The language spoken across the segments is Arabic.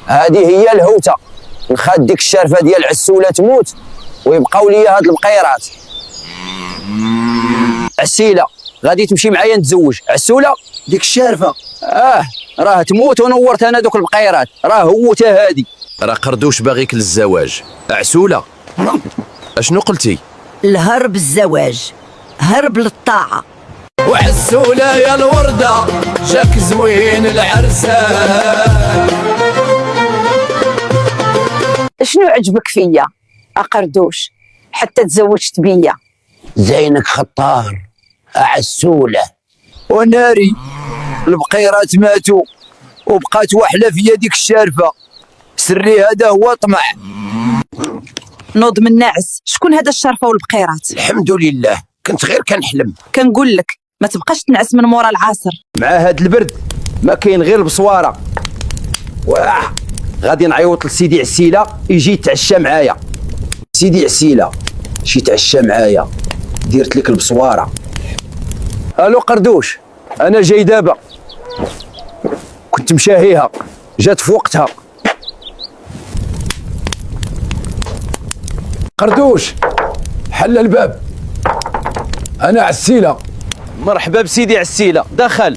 هذه هي الهوته. نخاد ديك الشارفه ديال عسوله تموت ويبقاو لي هاد البقيرات. عسيله غادي تمشي معايا نتزوج. عسوله ديك الشارفه راه تموت ونورت انا دوك البقيرات، راه هوتها هادي. راه قردوش باغيك للزواج. عسوله اشنو قلتي؟ الهرب الزواج، هرب للطاعه. وعسوله يا الورده جاك زوين العرسان. شنو عجبك فيا أقردوش حتى تزوجت بيا؟ زينك خطار عسوله. وناري البقيرات ماتوا وبقات وحله في ديك الشارفه. سري هذا هو طمع. نوض من نعس. شكون هذا الشرفه والبقيرات؟ الحمد لله كنت غير كنحلم. كنقول لك ما تبقاش تنعس من مورا العصر. مع هاد البرد ما كاين غير البصواره. واه غادي نعيط لسيدي عسيله يجي يتعشى معايا. سيدي عسيله شي تعشى معايا، ديرت لك البصواره. الو قردوش، انا جاي دابا، كنت مشاهيها جات في وقتها. قردوش حل الباب، انا عسيله. مرحبا بسيدي عسيله، دخل.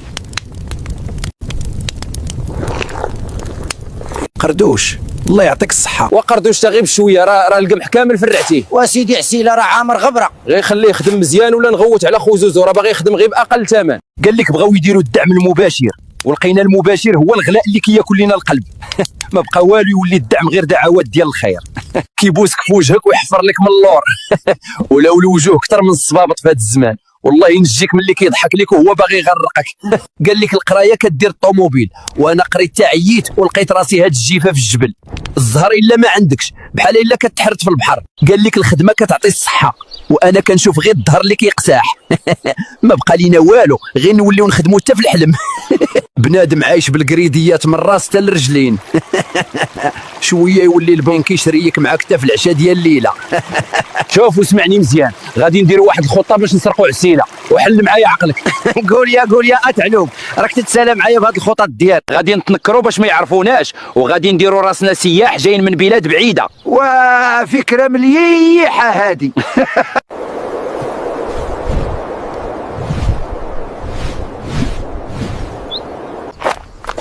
قردوش الله يعطيك الصحه. وقردوش تغيب شويه، راه القمح كامل فرعتيه. وسيدي عسيله راه عامر غبره. غير خليه يخدم مزيان ولا نغوت على خوزوزو، راه باغي يخدم غير باقل ثمن. قال لك بغاو يديروا الدعم المباشر ولقينا المباشر هو الغلاء اللي كياكل لنا القلب. ما بقى والو، يولي الدعم غير دعوات ديال الخير. كيبوسك في وجهك ويحفر لك من اللور. ولو الوجوه اكثر من الصبابط في هذا الزمان، والله ينجيك من اللي كيضحك لك وهو باغي يغرقك. قال لك القرايه كدير الطوموبيل، وانا قريت تعييت ولقيت راسي هاد الجيفه في الجبل. الزهر الا ما عندكش بحال الا كتحرت في البحر. قال لك الخدمه كتعطي الصحه، وانا كنشوف غير الظهر اللي كيقساح. ما بقى لينا والو غير نوليو نخدمو حتى في الحلم. بنادم عايش بالقريديات من راس حتى الرجلين. شويه يولي البنك يشريك معاك حتى في العشاء ديال الليله. شوف واسمعني مزيان، غادي نديروا واحد الخطه باش نسرقوا عسيله، وحل معايا عقلك. قول يا اتعلوم، راك تتسالى معايا بهاد الخطط ديالك. غادي نتنكروا باش ما يعرفوناش، وغادي نديروا راسنا سياح جايين من بلاد بعيده. وفكره مليحه هادي.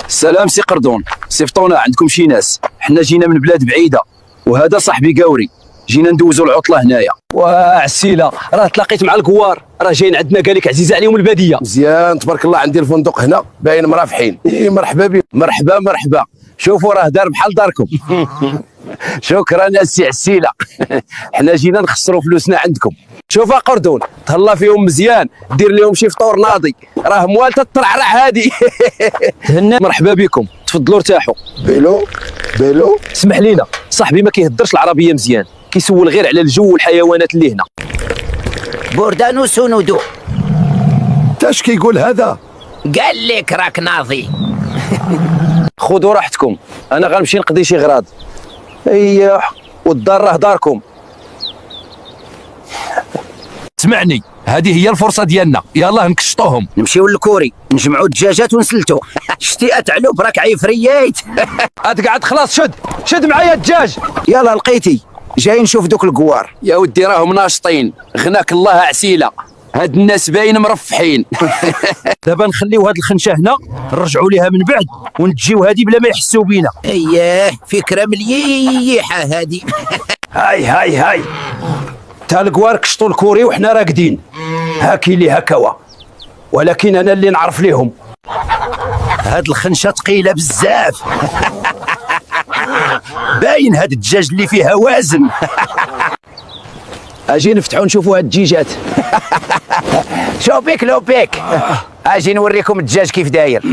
سلام سي قردون، صيفطونا عندكم شي ناس، حنا جينا من بلاد بعيده، وهذا صاحبي قاوري، جينا ندوزوا العطله هنايا. وعسيله راه تلاقيت مع الكوار، راه جايين عندنا قال لك عزيزه عليهم الباديه. مزيان تبارك الله، عندي الفندق هنا باين مرافحين. مرحبا بك. مرحبا، شوفوا راه دار بحال داركم. شكرا السي عسيله. حنا جينا نخسروا فلوسنا عندكم. شوف قردون تهلا فيهم مزيان، دير لهم شي فطور ناضي، راه موالته الطرعرع هادي. تهنا، مرحبا بكم، تفضلوا ارتاحوا. بيلو اسمح لينا، صاحبي ما كيهضرش العربيه مزيان، كيسول غير على الجو والحيوانات اللي هنا. بوردانو سونودو. اش كيقول هذا؟ قال لك راك ناضي. خذوا راحتكم، انا غنمشي نقضي شي غراض. اييه، والدار راه داركم. اسمعني، هذه هي الفرصه ديالنا، يلاه نكشطوهم. نمشيو للكوري نجمعوا الدجاجات ونسلتو. شتي اتعلوب راك عفريات. اتقعد خلاص، شد معايا الدجاج. يلا لقيتي، جاي نشوف دوك الكوار. يا ودي راهم ناشطين، غناك الله عسيله، هاد الناس باين مرفحين. دابا نخليو هاد الخنشه هنا، نرجعوا ليها من بعد ونتجيو هادي بلا ما يحسوا بينا. اييه فكره مليحه هادي. هاي تا الكوار كشطوا الكوري وحنا راقدين. هاكي لي هكوا، ولكن انا اللي نعرف ليهم. هاد الخنشه ثقيله بزاف. باين هاد الدجاج اللي فيها وازن. اجي نفتحوا نشوفوا هاد الدجاجات. شو بيك لو بيك، اجي نوريكم الدجاج كيف داير.